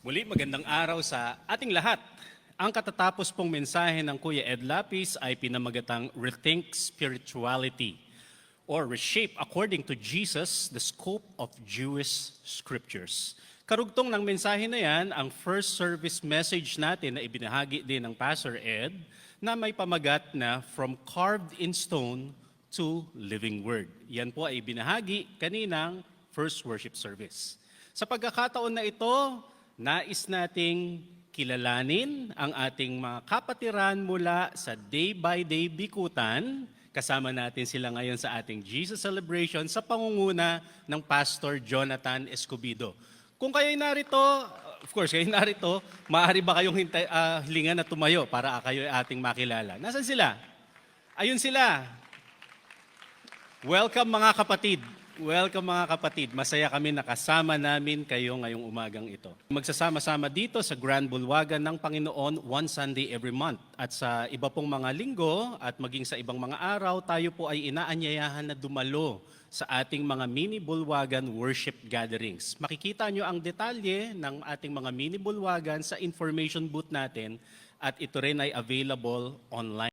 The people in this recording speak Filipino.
Muli, magandang araw sa ating lahat. Ang katatapos pong mensahe ng Kuya Ed Lapis ay pinamagatang Rethink Spirituality or Reshape According to Jesus, the Scope of Jewish Scriptures. Karugtong ng mensahe na yan, ang first service message natin na ibinahagi din ng Pastor Ed na may pamagat na From Carved in Stone to Living Word. Yan po ay ibinahagi kaninang first worship service. Sa pagkakataon na ito, nais nating kilalanin ang ating mga kapatiran mula sa day-by-day bikutan. Kasama natin sila ngayon sa ating Jesus Celebration sa pangunguna ng Pastor Jonathan Escobido. Kung kayo'y narito, of course, kayo'y narito, maaari ba kayong hilingan na tumayo para kayo ating makilala? Nasaan sila? Ayun sila. Welcome mga kapatid. Welcome mga kapatid. Masaya kami nakasama namin kayo ngayong umagang ito. Magsasama-sama dito sa Grand Bulwagan ng Panginoon one Sunday every month. At sa iba pong mga linggo at maging sa ibang mga araw, tayo po ay inaanyayahan na dumalo sa ating mga mini bulwagan worship gatherings. Makikita nyo ang detalye ng ating mga mini bulwagan sa information booth natin at ito rin ay available online.